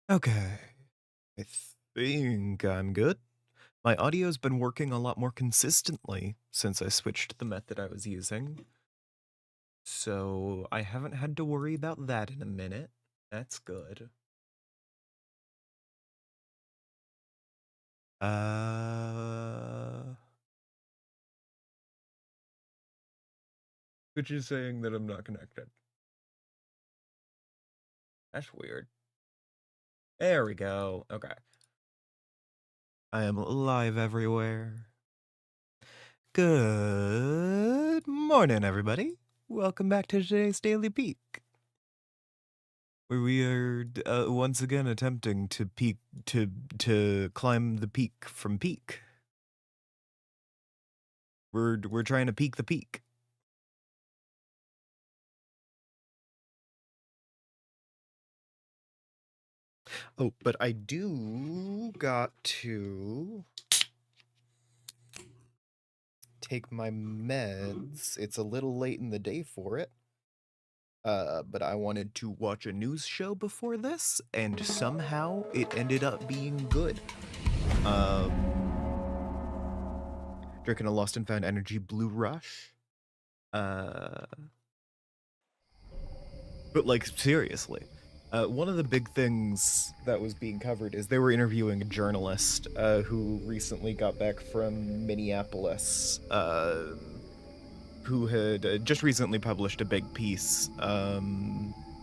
Okay, I think I'm good. My audio's been working a lot more consistently since I switched the method I was using, so I haven't had to worry about that in a minute. That's good. Uh, which is saying that I'm not connected. That's weird. There we go. Okay. I am live everywhere. Good morning, everybody. Welcome back to today's Daily Peak, where we are once again attempting to peak to climb the peak from peak. We're trying to peak the peak. Oh, but I do got to take my meds. It's a little late in the day for it. But I wanted to watch a news show before this, and somehow it ended up being good. Drinking a Lost and Found Energy Blue Rush. But like seriously, one of the big things that was being covered is they were interviewing a journalist who recently got back from Minneapolis, who had just recently published a big piece.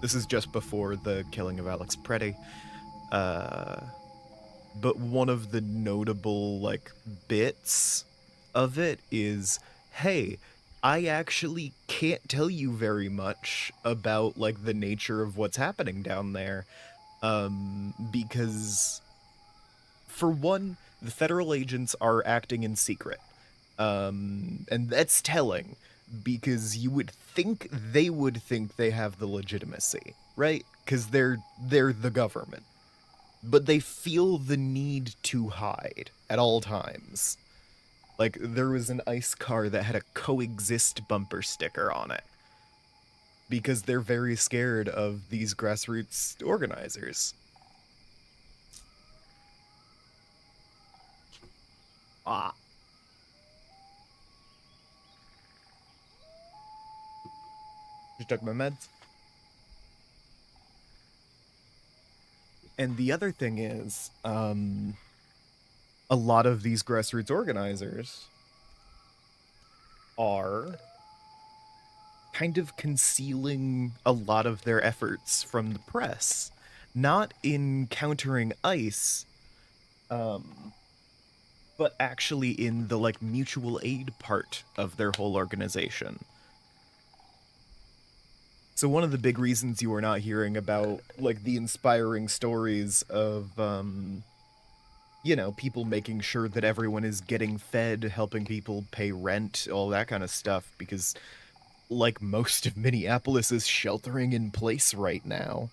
This is just before the killing of Alex Preddy. But one of the notable like bits of it is, hey, I actually can't tell you very much about like the nature of what's happening down there, because for one, the federal agents are acting in secret, and that's telling because you would think they would think they have the legitimacy, right? Because they're the government, but they feel the need to hide at all times. Like, there was an ICE car that had a coexist bumper sticker on it because they're very scared of these grassroots organizers. Ah. Just took my meds. And the other thing is, a lot of these grassroots organizers are kind of concealing a lot of their efforts from the press, not in countering ICE, but actually in the like mutual aid part of their whole organization. So one of the big reasons you are not hearing about like the inspiring stories of people making sure that everyone is getting fed, helping people pay rent, all that kind of stuff, because like most of Minneapolis is sheltering in place right now.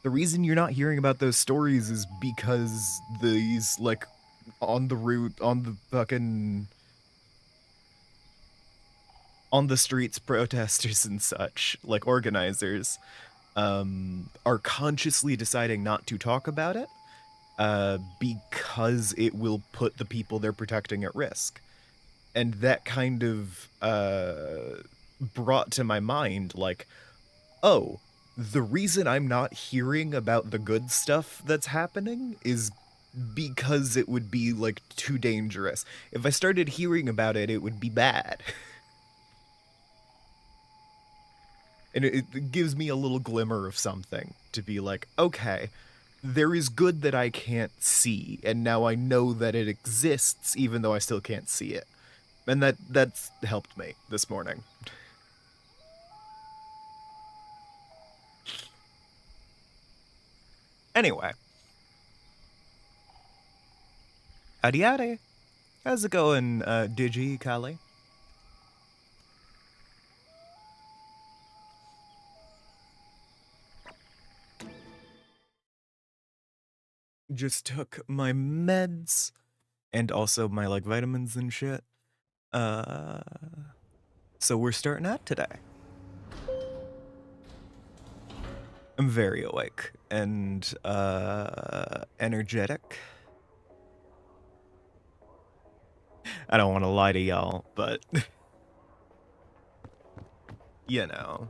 The reason you're not hearing about those stories is because these like on the route, on the fucking on the streets protesters and such, like organizers, are consciously deciding not to talk about it, because it will put the people they're protecting at risk. And that kind of brought to my mind, like, oh, the reason I'm not hearing about the good stuff that's happening is because it would be, like, too dangerous. If I started hearing about it, it would be bad. And it gives me a little glimmer of something to be like, okay, there is good that I can't see, and now I know that it exists even though I still can't see it. And that's helped me this morning. Anyway. Howdy howdy. How's it going, Digi, Kali? Just took my meds and also my like vitamins and shit. So we're starting out today. I'm very awake and energetic. I don't want to lie to y'all, but you know,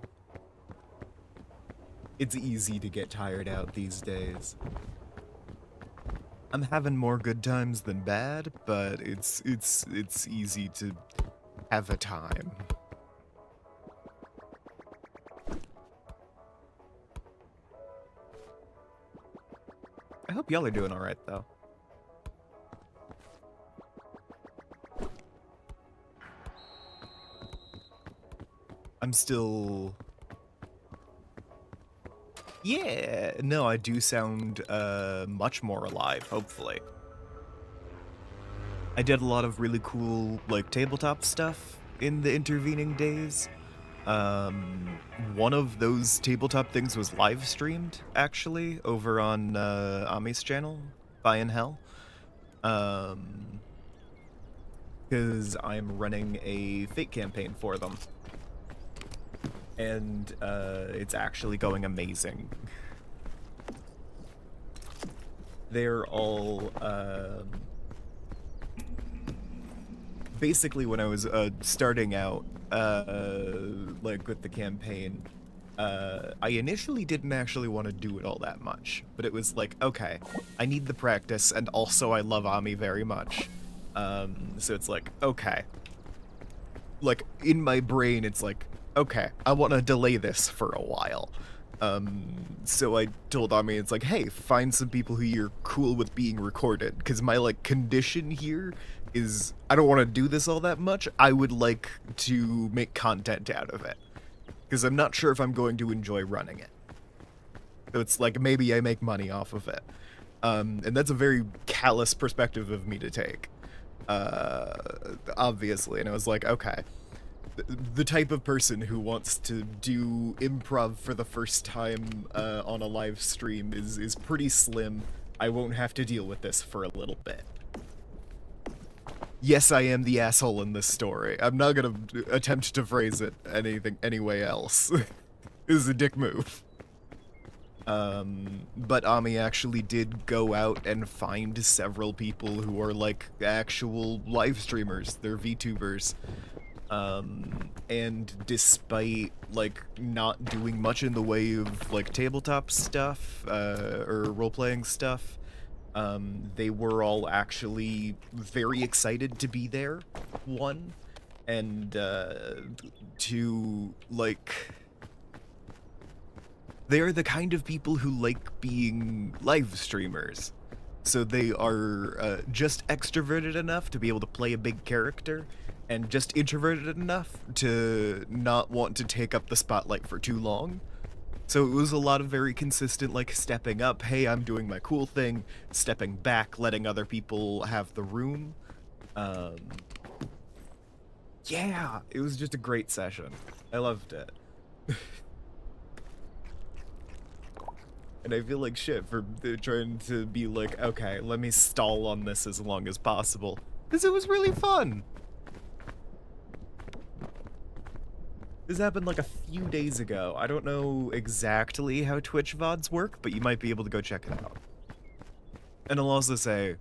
it's easy to get tired out these days. I'm having more good times than bad, but it's easy to have a time. I hope y'all are doing all right though. I'm still... Yeah, no, I do sound much more alive, hopefully. I did a lot of really cool, like, tabletop stuff in the intervening days. One of those tabletop things was live streamed, actually, over on Ami's channel, Buy in Hell. Because I'm running a Fate campaign for them. And it's actually going amazing. They're all basically, when I was starting out like with the campaign, I initially didn't actually want to do it all that much, but it was like, okay, I need the practice, and also I love Ami very much. So it's like, okay, like in my brain it's like, okay, I want to delay this for a while. So I told Ami, it's like, hey, find some people who you're cool with being recorded, because my, like, condition here is I don't want to do this all that much. I would like to make content out of it, because I'm not sure if I'm going to enjoy running it. So it's like, maybe I make money off of it. And that's a very callous perspective of me to take, obviously. And I was like, okay, the type of person who wants to do improv for the first time on a live stream is pretty slim. I won't have to deal with this for a little bit. Yes, I am the asshole in this story. I'm not gonna attempt to phrase it anyway else. This is a dick move. But Ami actually did go out and find several people who are, like, actual live streamers. They're VTubers. And despite, like, not doing much in the way of, like, tabletop stuff, or role-playing stuff, they were all actually very excited to be there, one, and, to, like... They're the kind of people who like being live streamers. So they are just extroverted enough to be able to play a big character, and just introverted enough to not want to take up the spotlight for too long. So it was a lot of very consistent, like, stepping up, hey, I'm doing my cool thing, stepping back, letting other people have the room. Yeah, it was just a great session. I loved it. And I feel like shit for trying to be like, okay, let me stall on this as long as possible, because it was really fun. This happened like a few days ago. I don't know exactly how Twitch VODs work, but you might be able to go check it out. And I'll also say,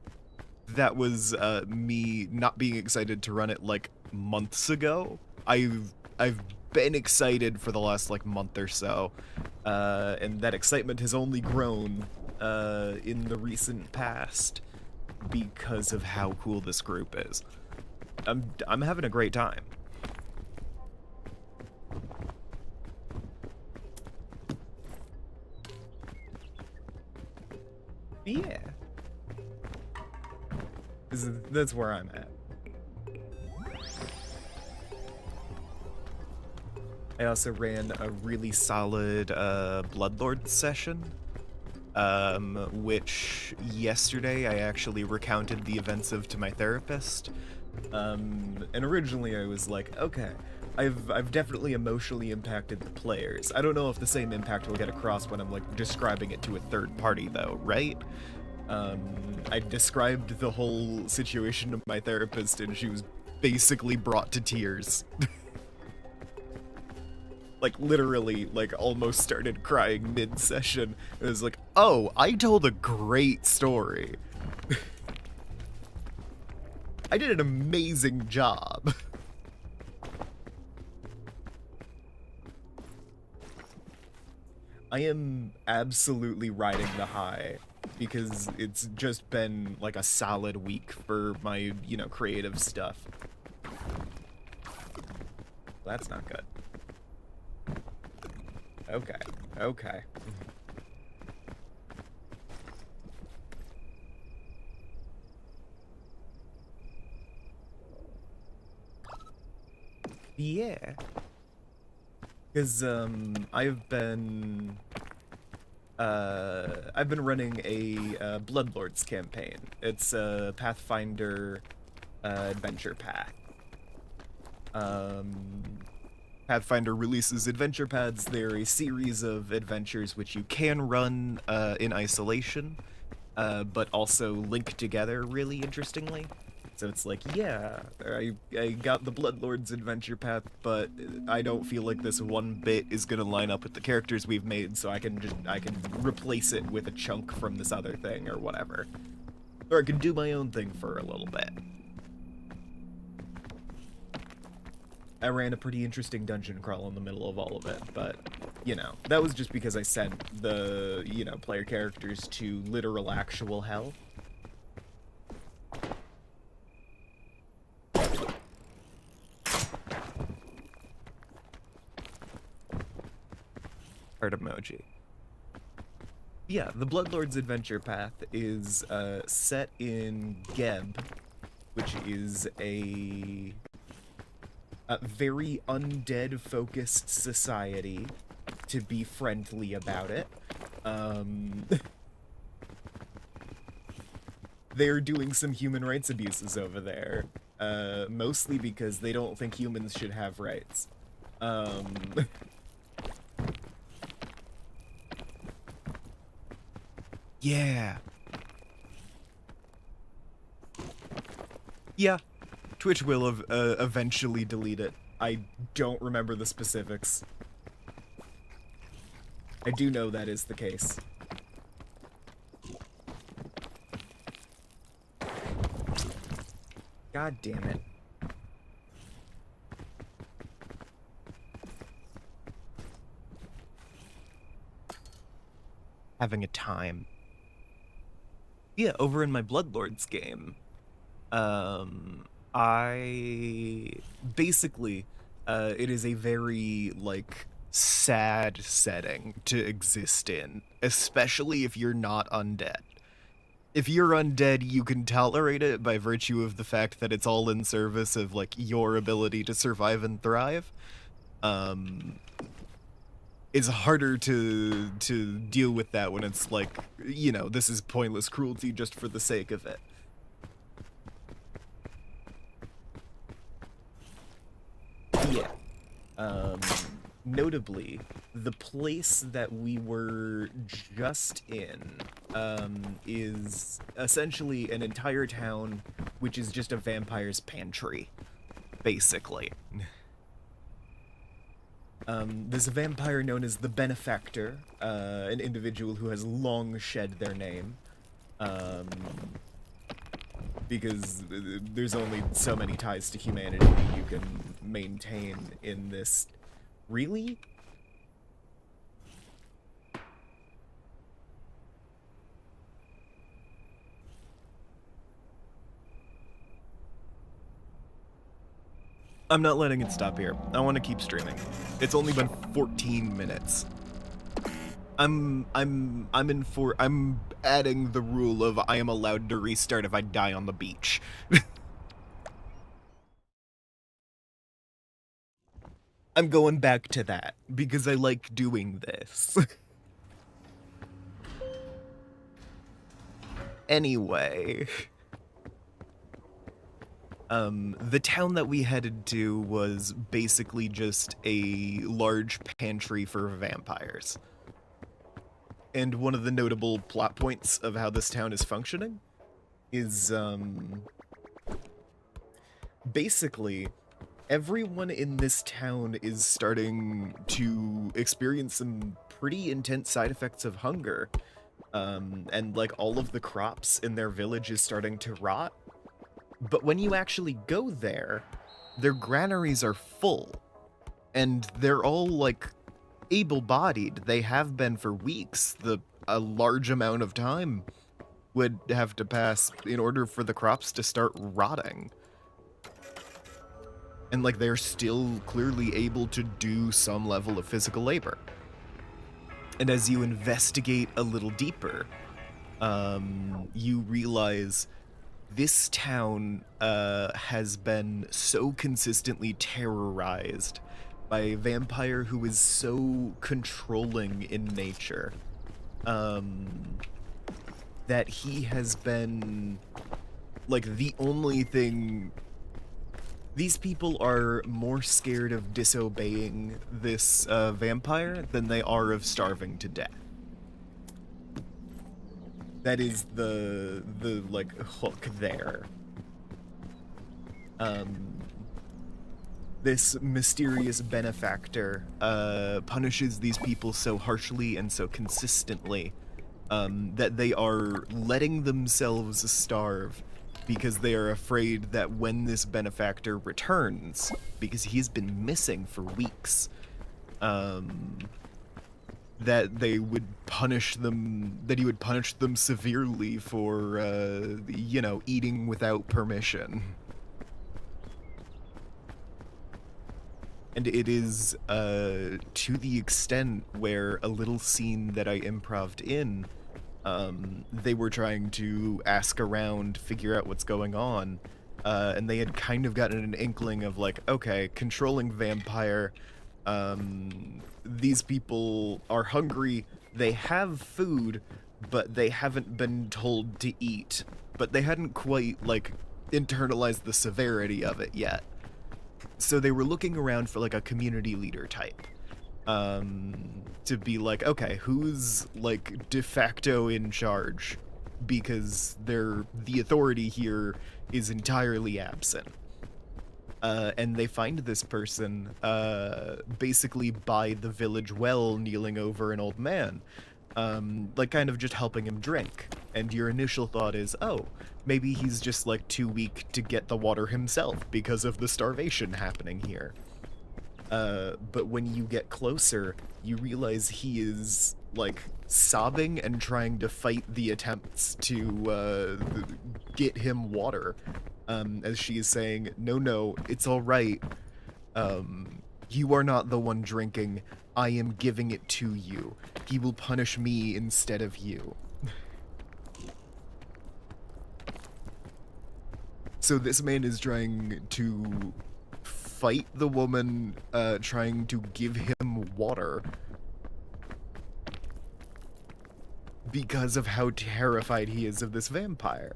that was me not being excited to run it, like, months ago. I've been excited for the last, like, month or so, and that excitement has only grown in the recent past because of how cool this group is. I'm having a great time. Yeah. That's where I'm at. I also ran a really solid Bloodlord session, which yesterday I actually recounted the events of to my therapist. And originally I was like, okay, I've definitely emotionally impacted the players. I don't know if the same impact will get across when I'm, like, describing it to a third party though, right? I described the whole situation to my therapist and she was basically brought to tears. Like, literally, like, almost started crying mid-session. It was like, oh, I told a great story. I did an amazing job. I am absolutely riding the high because it's just been like a solid week for my, you know, creative stuff. That's not good. Okay, okay. Yeah. Because, I've been running a, Bloodlords campaign. It's a Pathfinder, adventure path. Pathfinder releases adventure paths. They're a series of adventures which you can run, in isolation, but also link together really interestingly. So it's like, yeah, I got the Bloodlords adventure path, but I don't feel like this one bit is gonna line up with the characters we've made, so I can replace it with a chunk from this other thing or whatever. Or I can do my own thing for a little bit. I ran a pretty interesting dungeon crawl in the middle of all of it, but, you know, that was just because I sent the, you know, player characters to literal actual hell. Heart emoji. Yeah, the Bloodlords adventure path is set in Geb, which is a very undead-focused society, to be friendly about it. They're doing some human rights abuses over there, mostly because they don't think humans should have rights. Yeah. Yeah. Twitch will eventually delete it. I don't remember the specifics. I do know that is the case. God damn it. Having a time. Yeah, over in my Bloodlords game, I basically, it is a very, like, sad setting to exist in, especially if you're not undead. If you're undead, you can tolerate it by virtue of the fact that it's all in service of, like, your ability to survive and thrive. It's harder to deal with that when it's like, you know, this is pointless cruelty just for the sake of it. Yeah. Notably, the place that we were just in, is essentially an entire town which is just a vampire's pantry, basically. There's a vampire known as the Benefactor, an individual who has long shed their name, because there's only so many ties to humanity you can maintain in this. Really? I'm not letting it stop here. I want to keep streaming. It's only been 14 minutes. I'm adding the rule of I am allowed to restart if I die on the beach. I'm going back to that because I like doing this. Anyway, the town that we headed to was basically just a large pantry for vampires. And one of the notable plot points of how this town is functioning is, basically, everyone in this town is starting to experience some pretty intense side effects of hunger. And like all of the crops in their village is starting to rot. But when you actually go there, their granaries are full. And they're all like able-bodied. They have been for weeks. A large amount of time would have to pass in order for the crops to start rotting. And like they're still clearly able to do some level of physical labor. And as you investigate a little deeper, you realize this town has been so consistently terrorized by a vampire who is so controlling in nature that he has been like the only thing. These people are more scared of disobeying this vampire than they are of starving to death. That is the like hook there. This mysterious benefactor punishes these people so harshly and so consistently that they are letting themselves starve because they are afraid that when this benefactor returns, because he's been missing for weeks, that they would punish them, that he would punish them severely for, you know, eating without permission. And it is, to the extent where a little scene that I improv'd in, they were trying to ask around, figure out what's going on, and they had kind of gotten an inkling of like, okay, controlling vampire, these people are hungry, they have food, but they haven't been told to eat, but they hadn't quite, like, internalized the severity of it yet. So they were looking around for, like, a community leader type. To be like, okay, who's like de facto in charge? Because the authority here is entirely absent. And they find this person basically by the village well, kneeling over an old man, like kind of just helping him drink. And your initial thought is, oh, maybe he's just like too weak to get the water himself because of the starvation happening here. But when you get closer, you realize he is, like, sobbing and trying to fight the attempts to, get him water. As she is saying, no, it's alright. You are not the one drinking. I am giving it to you. He will punish me instead of you. So this man is trying to fight the woman trying to give him water because of how terrified he is of this vampire.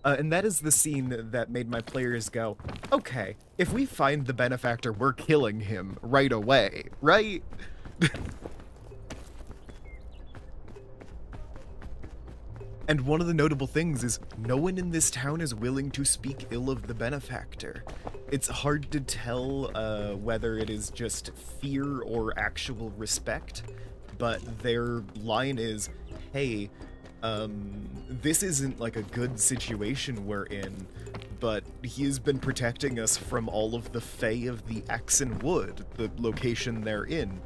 And that is the scene that made my players go, okay, if we find the benefactor, we're killing him right away, right? And one of the notable things is no one in this town is willing to speak ill of the benefactor. It's hard to tell whether it is just fear or actual respect, but their line is, hey, this isn't like a good situation we're in, but he has been protecting us from all of the Fae of the Axen Wood, the location they're in.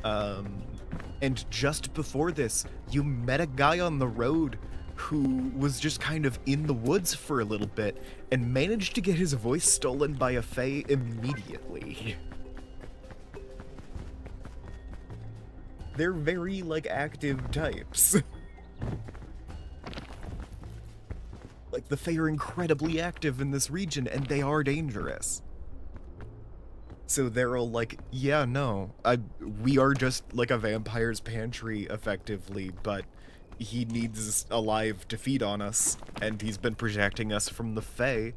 And just before this, you met a guy on the road who was just kind of in the woods for a little bit and managed to get his voice stolen by a Fae immediately. They're very, like, active types. Like, the Fae are incredibly active in this region, and they are dangerous. So they're all like, yeah, no, we are just like a vampire's pantry, effectively, but he needs alive to feed on us, and he's been protecting us from the Fae.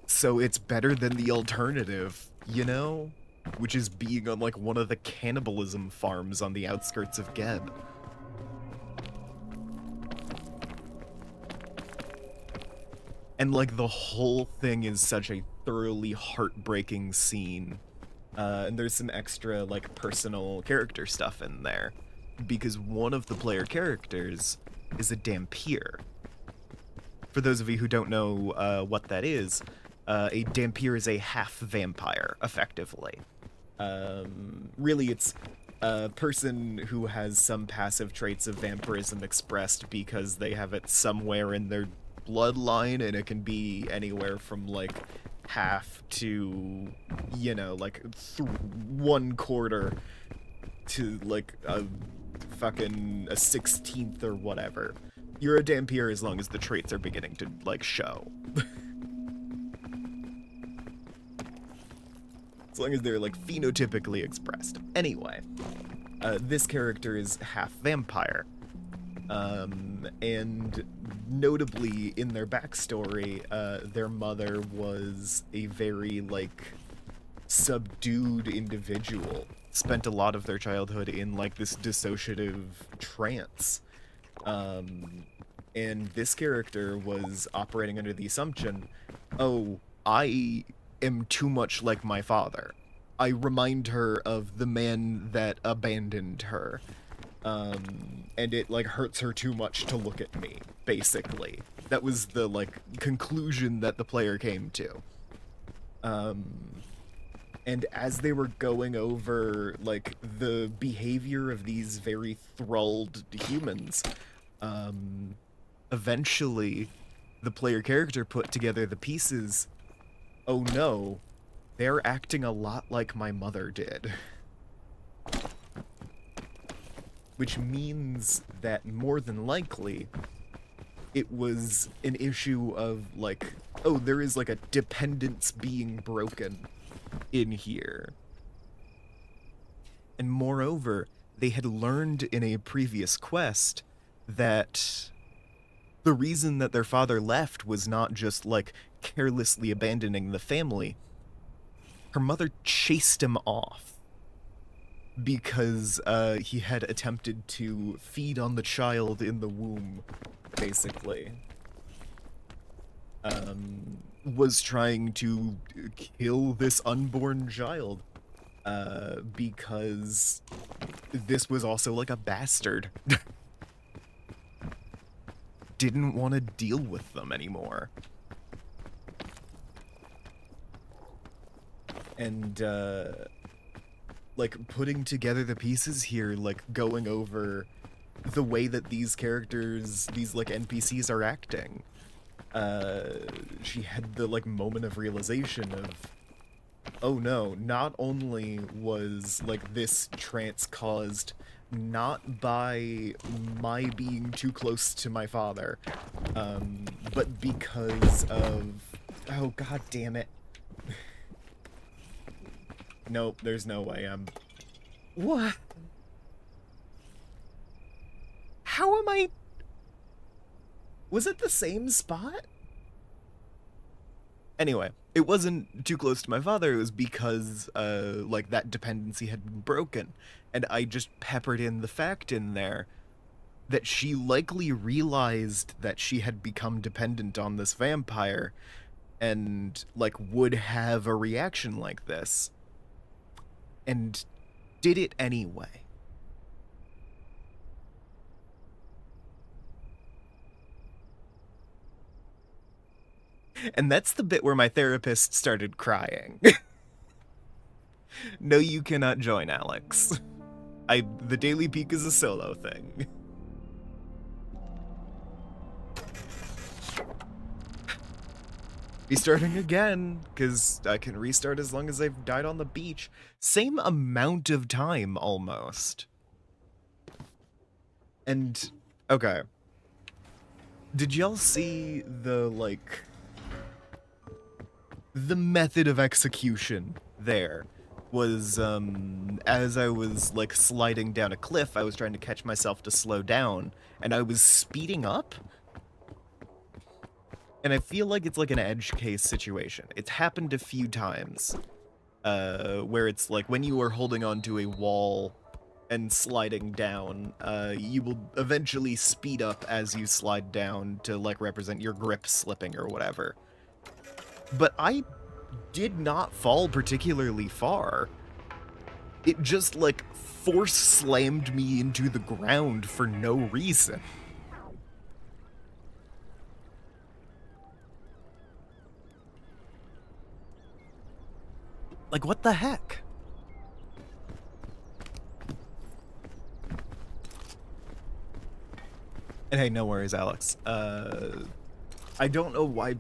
So it's better than the alternative, you know? Which is being on, like, one of the cannibalism farms on the outskirts of Geb. And like the whole thing is such a thoroughly heartbreaking scene. And there's some extra like personal character stuff in there because one of the player characters is a Dampier. For those of you who don't know what that is, a Dampier is a half vampire, effectively. Really, it's a person who has some passive traits of vampirism expressed because they have it somewhere in their bloodline, and it can be anywhere from like half to, you know, like 1/4 to like a fucking a 16th or whatever. You're a Dampier as long as the traits are beginning to like show. As long as they're like phenotypically expressed. Anyway, this character is half vampire. And notably in their backstory, their mother was a very like subdued individual. Spent a lot of their childhood in like this dissociative trance. And this character was operating under the assumption, oh, I am too much like my father. I remind her of the man that abandoned her. And it like hurts her too much to look at me, basically. That was the like conclusion that the player came to. And as they were going over like the behavior of these very thralled humans, eventually the player character put together the pieces. Oh no, they're acting a lot like my mother did. Which means that more than likely, it was an issue of like, oh, there is like a dependence being broken in here. And moreover, they had learned in a previous quest that the reason that their father left was not just like carelessly abandoning the family. Her mother chased him off because he had attempted to feed on the child in the womb, basically. Was trying to kill this unborn child because this was also like a bastard. Didn't want to deal with them anymore. And like putting together the pieces here, like going over the way that these characters, these like NPCs are acting. She had the like moment of realization of, oh no, not only was like this trance caused not by my being too close to my father, but because of, oh god damn it. Nope, there's no way I'm... What? How am I... Was it the same spot? Anyway, it wasn't too close to my father, it was because, like, that dependency had been broken. And I just peppered in the fact in there that she likely realized that she had become dependent on this vampire and, like, would have a reaction like this. And did it anyway. And that's the bit where my therapist started crying. No, you cannot join, Alex. The Daily Peak is a solo thing. Restarting again, because I can restart as long as I've died on the beach. Same amount of time, almost. And, okay. Did y'all see the, like... The method of execution there was, as I was, like, sliding down a cliff, I was trying to catch myself to slow down, and I was speeding up? And I feel like it's like an edge case situation. It's happened a few times, where it's like when you are holding onto a wall and sliding down. You will eventually speed up as you slide down to like represent your grip slipping or whatever. But I did not fall particularly far. It just like force slammed me into the ground for no reason. Like, what the heck? And hey, no worries, Alex. I don't know why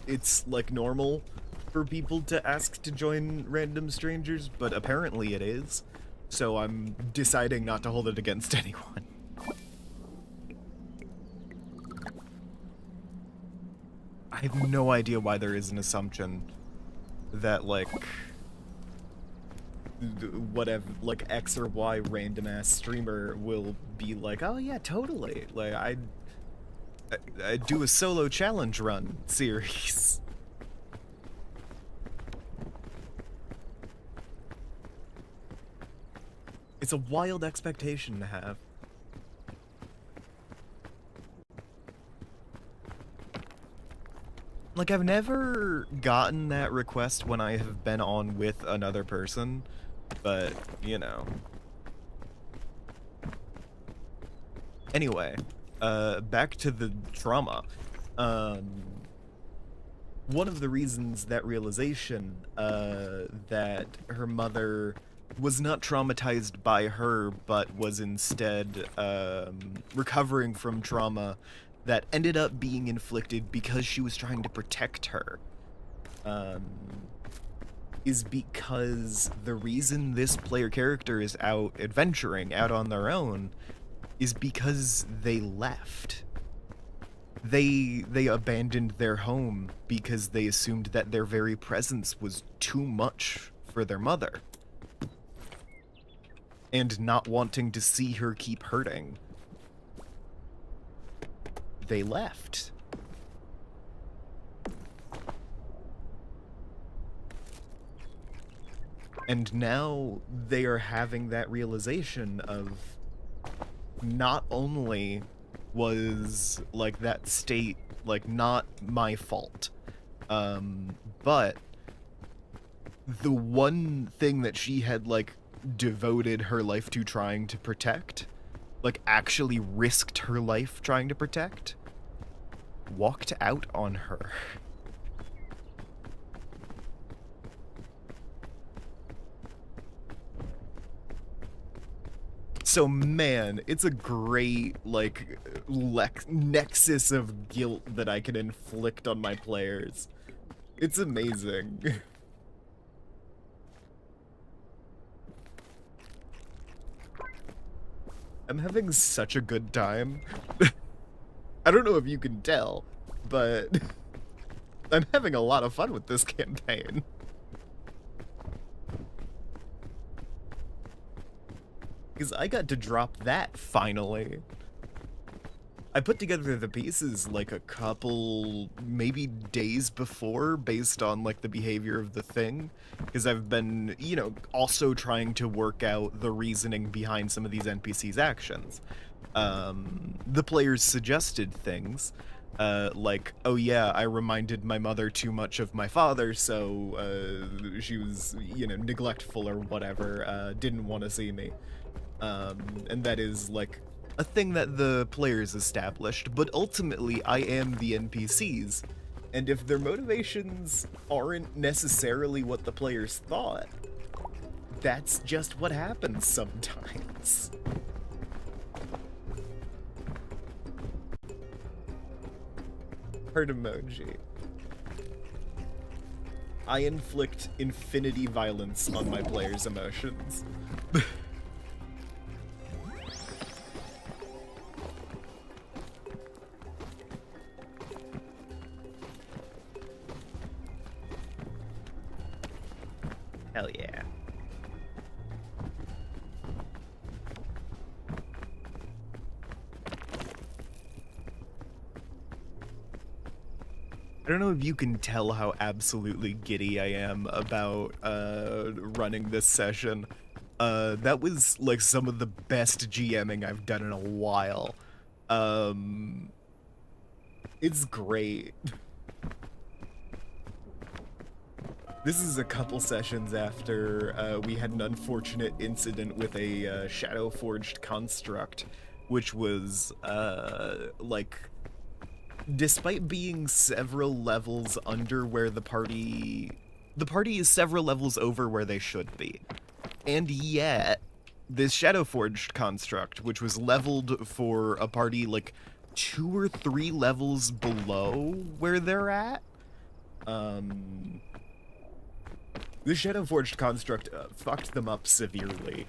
it's, like, normal for people to ask to join random strangers, but apparently it is. So I'm deciding not to hold it against anyone. I have no idea why there is an assumption that, like, whatever, like, X or Y random ass streamer will be like, oh yeah, totally. Like, I do a solo challenge run series. It's a wild expectation to have. Like, I've never gotten that request when I have been on with another person, but, you know. Anyway, back to the trauma. One of the reasons that realization, that her mother was not traumatized by her, but was instead, recovering from trauma that ended up being inflicted because she was trying to protect her, is because the reason this player character is out adventuring, out on their own, is because they left. They abandoned their home because they assumed that their very presence was too much for their mother. And not wanting to see her keep hurting, they left. And now they are having that realization of not only was like that state like not my fault, but the one thing that she had like devoted her life to trying to protect, like actually risked her life trying to protect, walked out on her. So man, it's a great like nexus of guilt that I can inflict on my players. It's amazing. I'm having such a good time. I don't know if you can tell, but I'm having a lot of fun with this campaign. Because I got to drop that, finally. I put together the pieces, like, a couple, maybe days before, based on, like, the behavior of the thing. Because I've been, you know, also trying to work out the reasoning behind some of these NPCs' actions. The players suggested things, like, oh yeah, I reminded my mother too much of my father, so, she was, you know, neglectful or whatever, didn't want to see me. And that is, like, a thing that the players established, but ultimately I am the NPCs, and if their motivations aren't necessarily what the players thought, that's just what happens sometimes. Heart emoji. I inflict infinity violence on my players' emotions. Hell yeah. I don't know if you can tell how absolutely giddy I am about running this session, That was like some of the best GMing I've done in a while. It's great. This is a couple sessions after we had an unfortunate incident with a Shadow Forged construct, which was like, despite being several levels under where the party is several levels over where they should be. And yet, this Shadow Forged construct, which was leveled for a party like 2 or 3 levels below where they're at, the Shadow Forged construct fucked them up severely.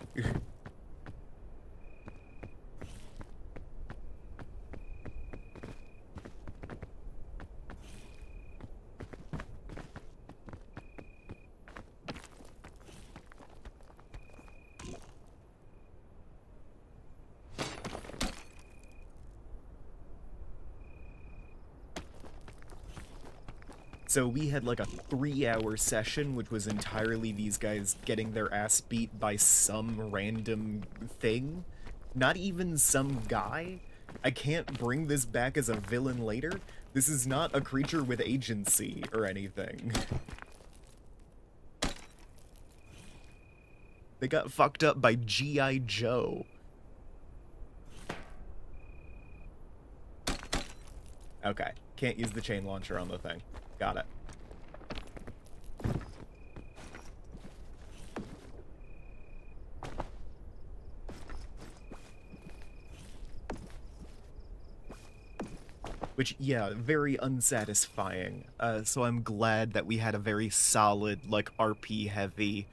So we had like a 3-hour session, which was entirely these guys getting their ass beat by some random thing. Not even some guy. I can't bring this back as a villain later. This is not a creature with agency or anything. They got fucked up by G.I. Joe. Okay, can't use the chain launcher on the thing. Got it. Which, yeah, very unsatisfying. So I'm glad that we had a very solid, like, RP-heavy,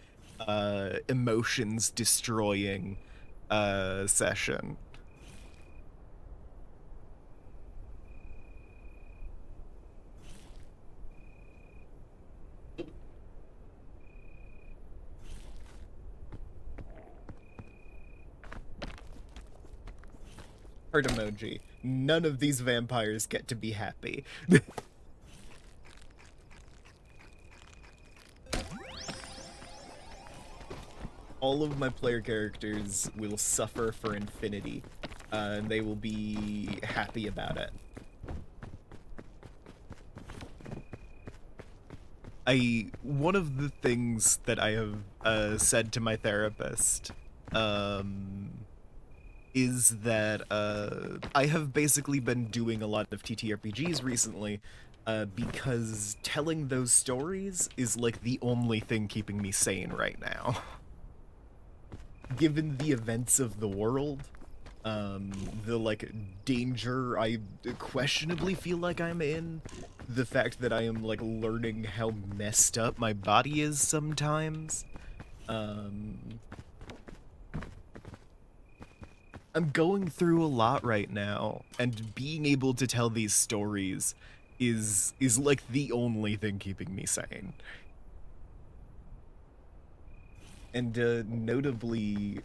emotions-destroying, session. Heart emoji. None of these vampires get to be happy. All of my player characters will suffer for infinity, and they will be happy about it. One of the things that I have said to my therapist, is that I have basically been doing a lot of TTRPGs recently, because telling those stories is like the only thing keeping me sane right now. Given the events of the world, the like danger I questionably feel like I'm in, the fact that I am like learning how messed up my body is sometimes, I'm going through a lot right now, and being able to tell these stories is like the only thing keeping me sane. And notably,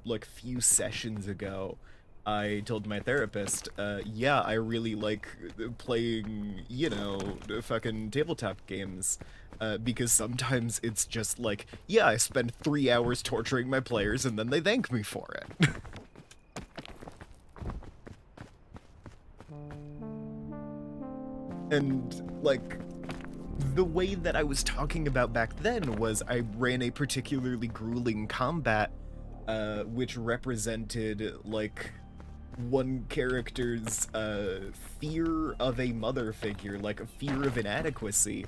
like few sessions ago, I told my therapist, yeah, I really like playing, you know, fucking tabletop games. Because sometimes it's just like, yeah, I spend 3 hours torturing my players and then they thank me for it. And, like, the way that I was talking about back then was I ran a particularly grueling combat, which represented, like, one character's, fear of a mother figure, like, a fear of inadequacy,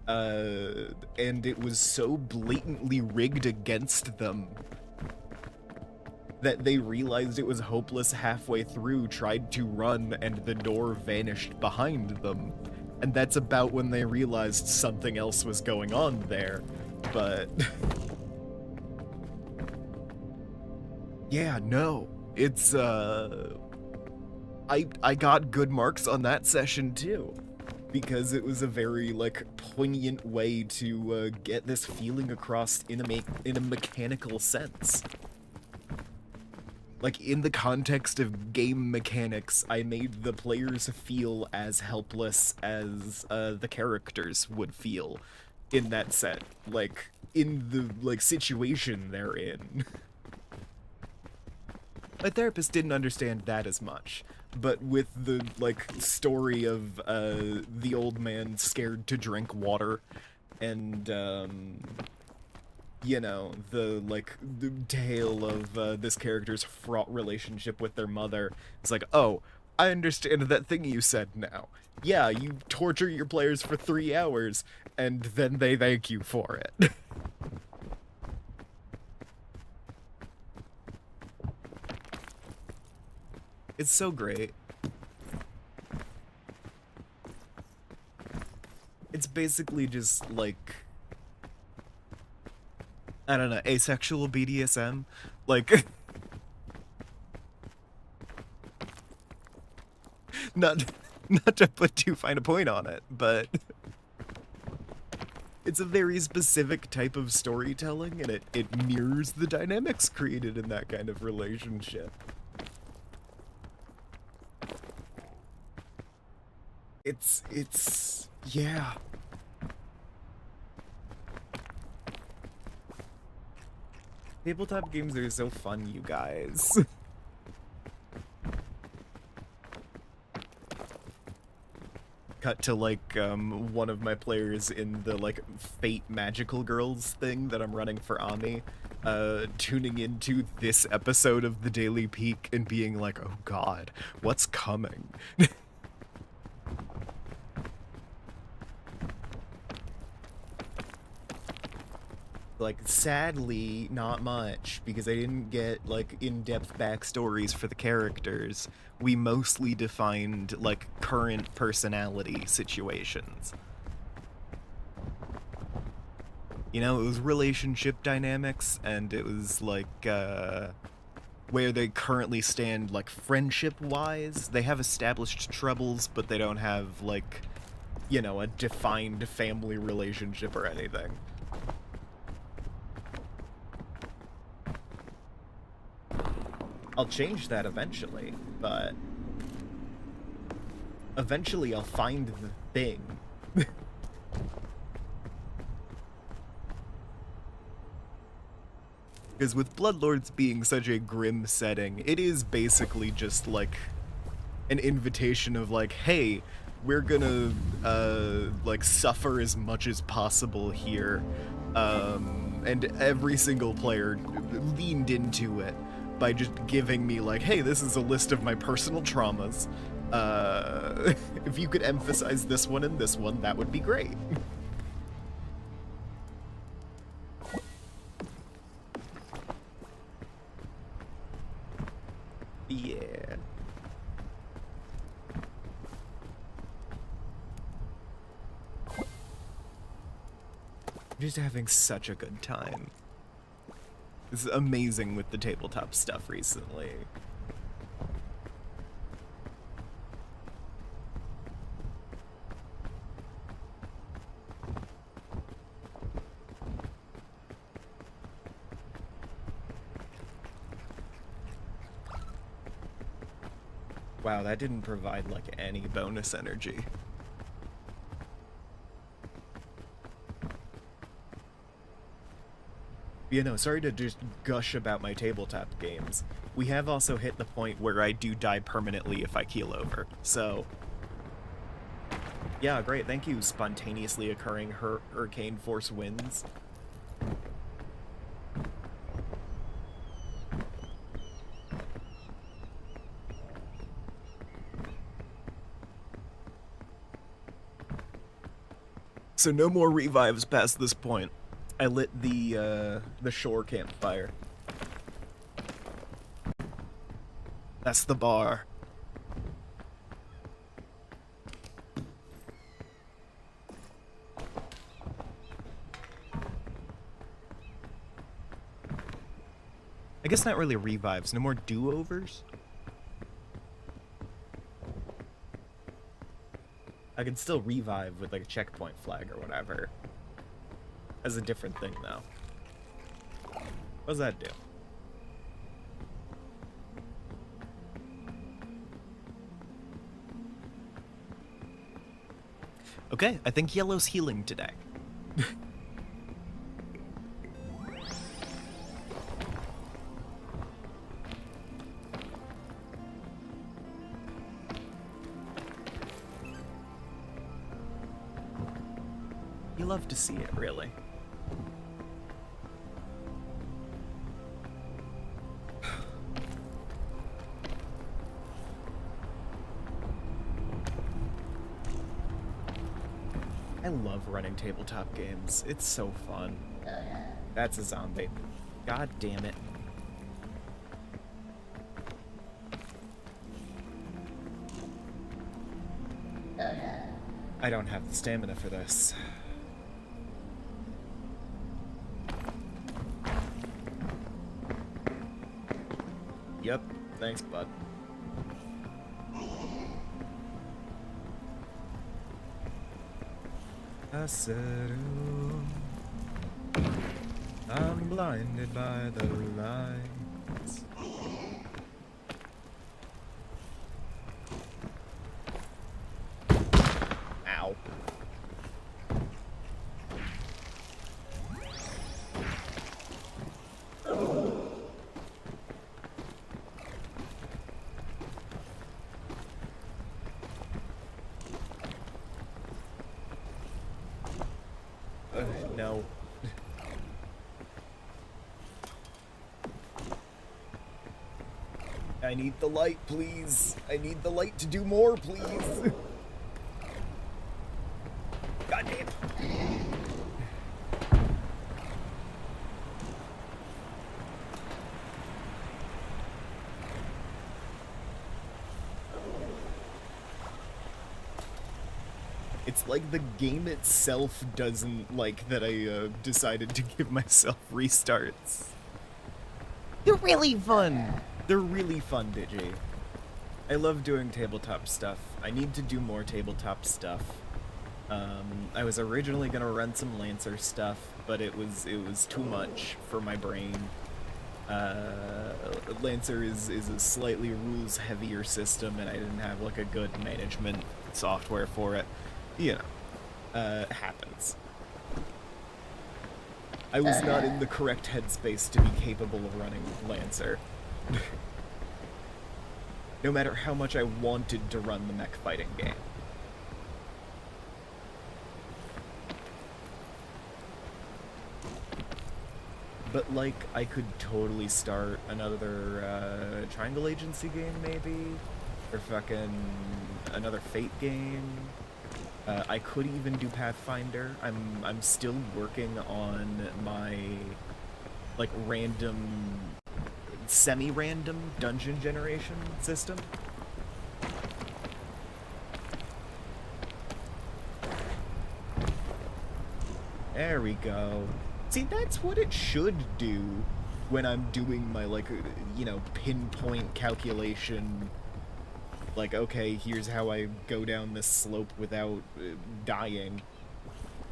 and it was so blatantly rigged against them that they realized it was hopeless halfway through, tried to run, and the door vanished behind them. And that's about when they realized something else was going on there. But yeah, no. It's I got good marks on that session too, because it was a very like poignant way to get this feeling across in a mechanical sense. Like, in the context of game mechanics, I made the players feel as helpless as the characters would feel in that set. Like, in the, like, situation they're in. My therapist didn't understand that as much, but with the, like, story of the old man scared to drink water, and you know, the tale of this character's fraught relationship with their mother. It's like, oh, I understand that thing you said now. Yeah, you torture your players for 3 hours, and then they thank you for it. It's so great. It's basically just, like, I don't know, asexual BDSM? Like, not to put too fine a point on it, but it's a very specific type of storytelling, and it mirrors the dynamics created in that kind of relationship. Yeah. Tabletop games are so fun, you guys. Cut to, like, one of my players in the, like, Fate Magical Girls thing that I'm running for Ami, tuning into this episode of the Daily Peak and being like, oh god, what's coming? Like, sadly, not much, because I didn't get, like, in-depth backstories for the characters. We mostly defined, like, current personality situations. You know, it was relationship dynamics, and it was, like, where they currently stand, like, friendship-wise. They have established troubles, but they don't have, like, you know, a defined family relationship or anything. I'll change that eventually, but eventually I'll find the thing. Because with Bloodlords being such a grim setting, it is basically just, like, an invitation of, like, hey, we're gonna, like, suffer as much as possible here. And every single player leaned into it by just giving me, like, hey, this is a list of my personal traumas. If you could emphasize this one and this one, that would be great. Yeah. I'm just having such a good time. This is amazing with the tabletop stuff recently. Wow, that didn't provide, like, any bonus energy. You know, sorry to just gush about my tabletop games. We have also hit the point where I do die permanently if I keel over, so... Yeah, great, thank you, spontaneously occurring hurricane force winds. So no more revives past this point. I lit the shore campfire. That's the bar. I guess not really revives, no more do-overs? I can still revive with, like, a checkpoint flag or whatever. That's a different thing, though. What does that do? Okay, I think yellow's healing today. love to see it, really. I love running tabletop games. It's so fun. That's a zombie. God damn it. I don't have the stamina for this. Yep, thanks, bud. I said, oh, I'm blinded by the lights. Ow. No. I need the light, please. I need the light to do more, please. God damn. It's like the game itself doesn't like that I decided to give myself restarts. They're really fun. They're really fun, Digi. I love doing tabletop stuff. I need to do more tabletop stuff. I was originally gonna run some Lancer stuff, but it was too much for my brain. Lancer is a slightly rules heavier system, and I didn't have like a good management software for it. You know, happens. I was not in the correct headspace to be capable of running Lancer. No matter how much I wanted to run the mech fighting game. But, like, I could totally start another, Triangle Agency game, maybe? Or fucking another Fate game? I could even do Pathfinder. I'm still working on my, like, random, semi-random dungeon generation system. There we go. See, that's what it should do when I'm doing my, like, you know, pinpoint calculation. Like, okay, here's how I go down this slope without dying.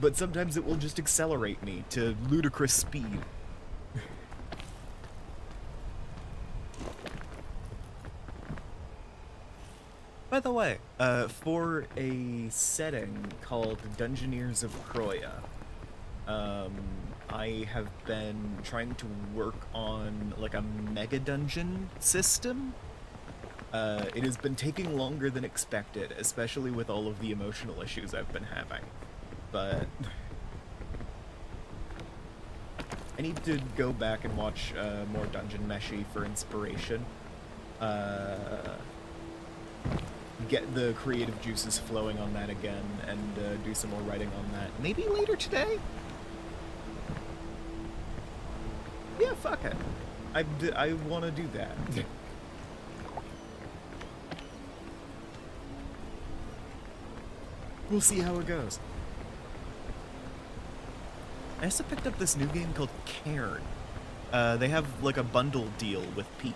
But sometimes it will just accelerate me to ludicrous speed. By the way, for a setting called Dungeoneers of Croya, I have been trying to work on, like, a mega dungeon system. It has been taking longer than expected, especially with all of the emotional issues I've been having. But I need to go back and watch more Dungeon Meshi for inspiration. Get the creative juices flowing on that again, and do some more writing on that. Maybe later today? Yeah, fuck it. I want to do that. We'll see how it goes. I also picked up this new game called Cairn. They have, like, a bundle deal with Pete.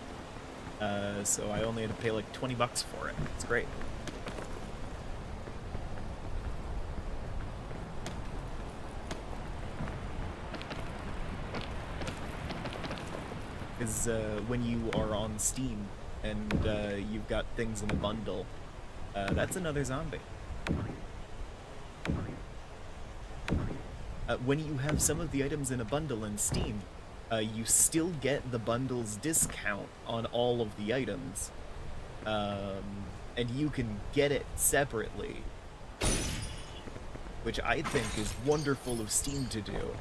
So I only had to pay, like, 20 bucks for it. It's great. Because when you are on Steam and you've got things in a bundle, that's another zombie. When you have some of the items in a bundle in Steam, you still get the bundle's discount on all of the items, and you can get it separately. which I think is wonderful of Steam to do.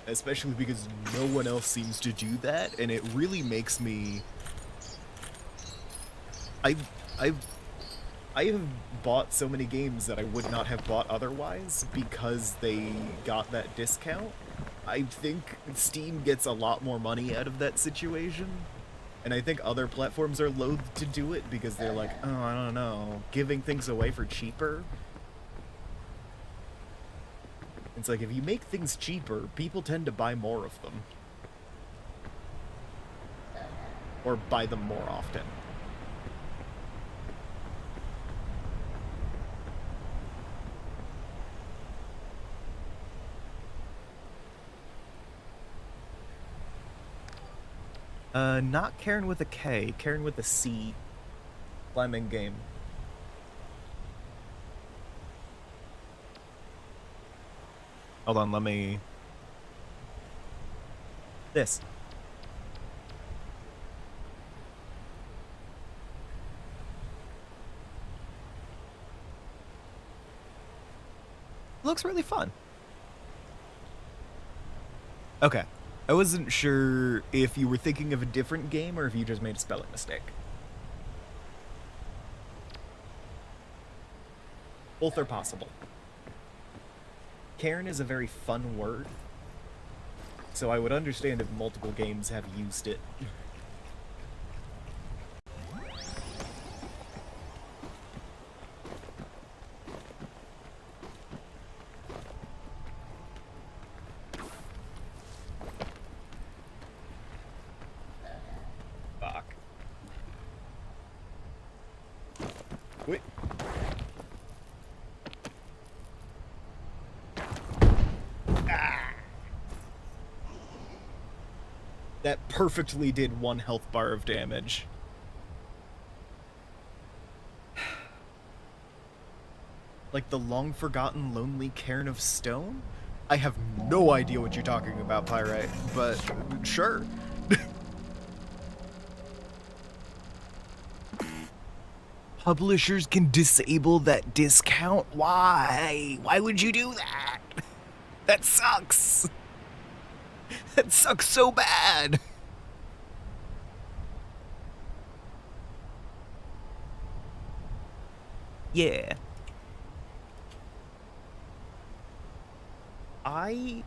Especially because no one else seems to do that, and it really makes me. I I I have bought so many games that I would not have bought otherwise because they got that discount. I think Steam gets a lot more money out of that situation. And I think other platforms are loath to do it because they're like, oh, I don't know, giving things away for cheaper. It's like, if you make things cheaper, people tend to buy more of them. Or buy them more often. Not Karen with a K, Karen with a C. Climbing game. Hold on, let me... This. It looks really fun. Okay. I wasn't sure if you were thinking of a different game or if you just made a spelling mistake. Both are possible. Cairn is a very fun word, so I would understand if multiple games have used it. Fuck. Wait. That perfectly did 1 health bar of damage. Like the long-forgotten lonely cairn of stone? I have no idea what you're talking about, Pyrite, but sure. Publishers can disable that discount? Why? Why would you do that? That sucks. That sucks so bad. Yeah. I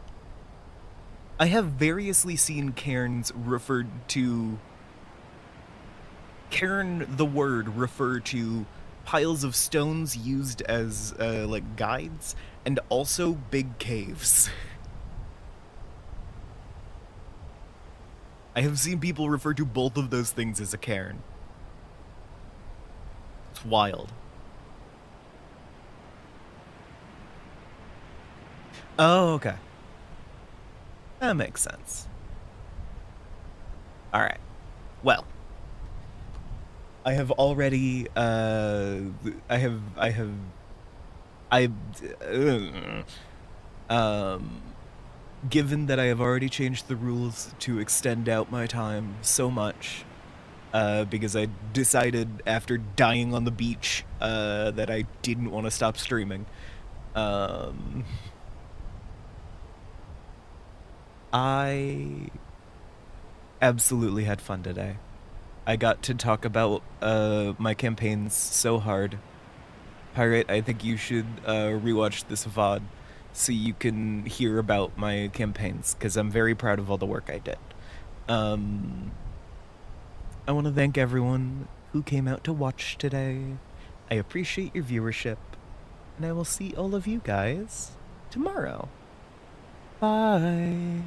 have variously seen cairns referred to... Cairn, the word, refer to piles of stones used as, like, guides, and also big caves. I have seen people refer to both of those things as a cairn. It's wild. Oh, okay. That makes sense. Alright. Well. I have already, given that I have already changed the rules to extend out my time so much, because I decided after dying on the beach, that I didn't want to stop streaming, I absolutely had fun today. I got to talk about my campaigns so hard. Pirate, I think you should rewatch this VOD so you can hear about my campaigns, because I'm very proud of all the work I did. I want to thank everyone who came out to watch today. I appreciate your viewership, and I will see all of you guys tomorrow. Bye.